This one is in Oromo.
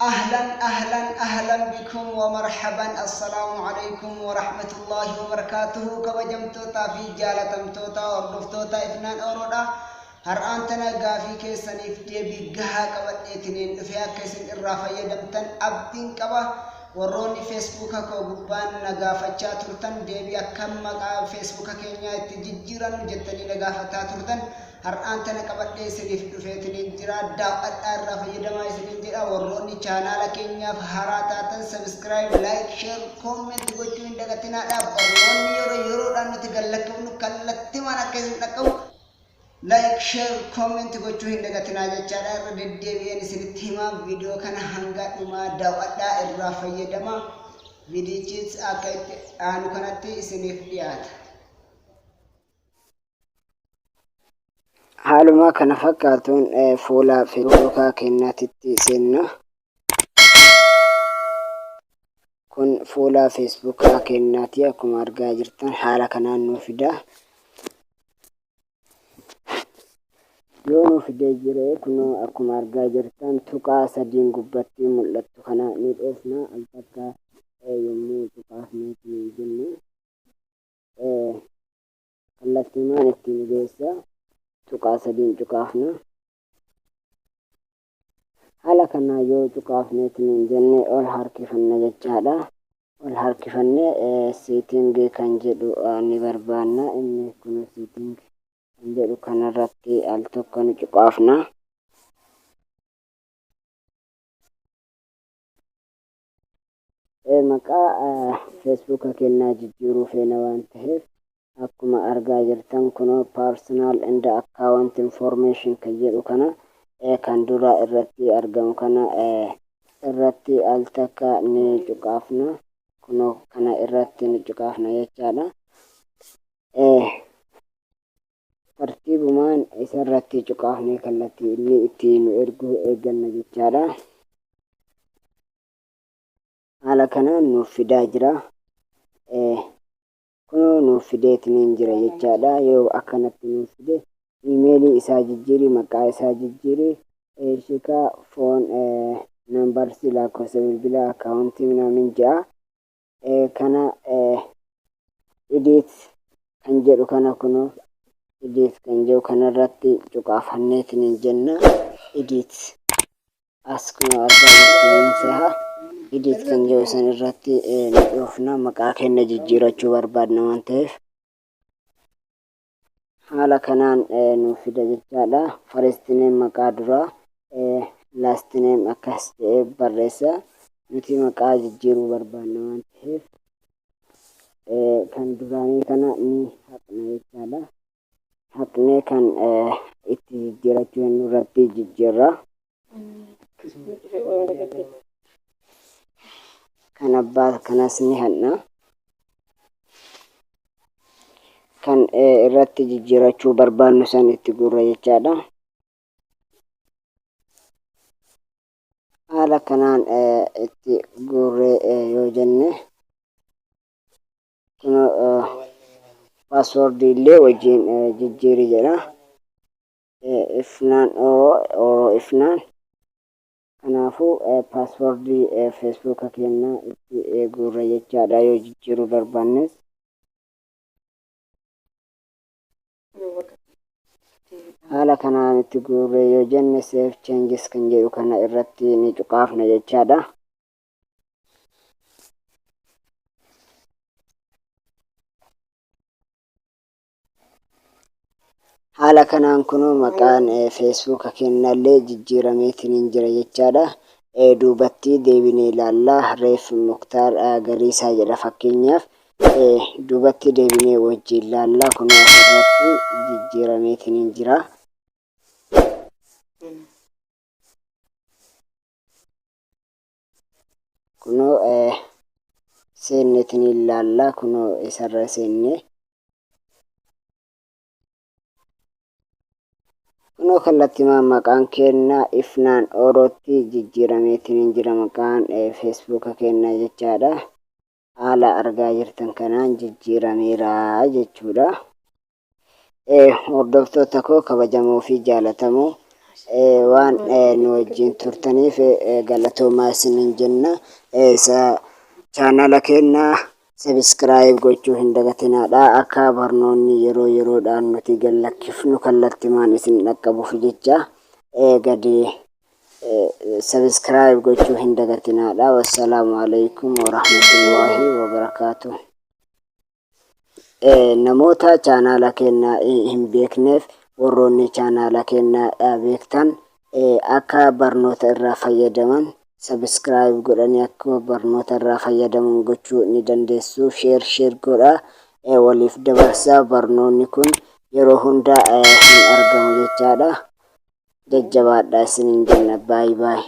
أهلا بكم ومرحبا. السلام عليكم ورحمة الله وبركاته. كبجمتوتا في جالتمتوتا وردفتوتا إفنان أورودا هرانتنا غافي كيسانيف ديبي غها قبطيتنين افيا كيسن الرافايا دمتن أبدين قبا وروني فيسبوكا كو غبان نغافچا ترتن ديبي أكم مقا فيسبوكا كينيا تججيران جتني نغافتا ترتن هرانتنا قبطي سنيف دفيتنين جرا داوات الرافايا دماء سنين جرا وروني چانالا كينيا فهاراتاتن سبسكرايب لايك شير كومنت gochuun dagatinadha. Barnoonni yeroo nuti gallakifnu kallatti mana keessatti dhaqabu like share comment gochuu hin dagatinaa jechaadha. Irra deddeebi'een isinitti himaa viidiyoo kana hanga dhumaa daawwadhaa irraa fayyadamaa. Viidiyichis akka itti aanu kanatti isiniif dhiyaata. Haaluma kana fakkaatuun fuula feesbuukaa keenyaatitti seenna. Kun fuula feesbuukaa keenyaati. Akkuma argaa jirtan haala kanaan nu fida. Yoo nu fidee jire kunoo akkuma argaa jirtan tuqaa sadiin gubbatti mul'attu kana ni dhoofna. Al takka yommuu tuqaafneeti jennu kallattiimaan ittiin geessa tuqaa sadiin tuqaafna. Haala kana yoo tuqaafneetiin jenne ol harkifanna jechaadha. Ol harkifanne seetingii kan jedhu ni barbaanna. Inni kun seetingii kan jedhu kanarratti al tokko ni tuqaafna. Maqaa feesbuuka keenyaa jijjiiruu feena waan ta'eef akkuma argaa jirtan kunoo personal and account information kan jedhu kana kan dura irratti argamu kana irratti al takka ni tuqaafna. Kunoo kana irratti ni tuqaafna jechaadha. Tartiibumaan isarratti tuqaafnee kallattii inni ittiin nu ergu eegganna jechaadha. Haala kanaan nuuf fidaa jira. Kunoo nuuf fideetiin jira jechaadha. Yoo akkanatti nuuf fide iimeelii isaa jijjiiri, maqaa isaa jijjiiri, shikaa foon nambarsi lakkoofsa bilbilaa akkaawuntii minaamin ja'a. Kana edit kan jedhu kana kunoo edit kan jedhu kanarratti tuqaafanneetiin jenna. Edit as kunoo argaa jirtan edit kan jedhu san irratti ni dhoofna. Maqaa keenya jijjiirachuu barbaadna waan ta'eef haala kanaan nuuf fida jechaadha. First name maqaa duraa, last name akkas ta'ee barreessa. Nuti maqaa jijjiiruu barbaadna waan ta'eef kan duraanii kana ni haqna jechaadha. Haqnee kan itti jijjiirachuu hin irratti jijjiirra. Kan abbaa kanas ni hanna. Kan irratti jijjiirachuu barbaadnu san itti guurra jechaadha. Haala kanaan itti guurree yoo jenne kunoo paaswoordii illee wajjin jijjiiri jedha. Ifnaan ifnaan kanaafuu paaswoordii feesbuuka keenyaa itti guurra jechaadha yoo jijjiiruu barbaannes. Haala kanaan itti guurree yoo jenne save changes kan jedhu kana irratti ni tuqaafna jechaadha. Haala kanaan kunoo maqaan feesbuuka keenyaallee jijjiirameetiin jira jechaadha. Duubatti deebinee ilaallaa. Reef Muktaar Gariisaa jedha fakkeenyaaf. Duubatti deebinee wajjin ilaallaa. Kunoo asirratti jijjiirameetiin jira. Kunoo seenneetiin ilaallaa. Kunoo isarra seennee kunoo kallattiimaan maqaan keenyaa ifnaan orootti jijjiirameetiin jira. Maqaan feesbuuka keenyaa jechaadha. Haala argaa jirtan kanaan jijjiirameera jechuudha. Hordoftoota koo kabajamoo fi jaalatamoo waan nu wajjin turtaniif galatoomaa isiniin jenna. Chaanala keenya subscribe gochuu hin dagatinaadha. Akka barnoonni yeroo yeroodhaan nuti gallakkifnu kallattimaan isin dhaqqabuuf jecha gadi subscribe gochuu hin dagatinaadha. Wassalaamu alaikum warahmatullahi wabarakaatuh. Namoota chaanala keenya hin beekneef warroonni chaanala keenya beektan akka barnoota irraa fayyadaman subscribe godhanii akka barnoota irraa fayyadaman gochuu ni dandeessu. Share godhaa waliif dabarsaa. Barnoonni kun yeroo hunda hin argamu jechaadha. Jajjabaadhaa isiniin jenna. Bye bye.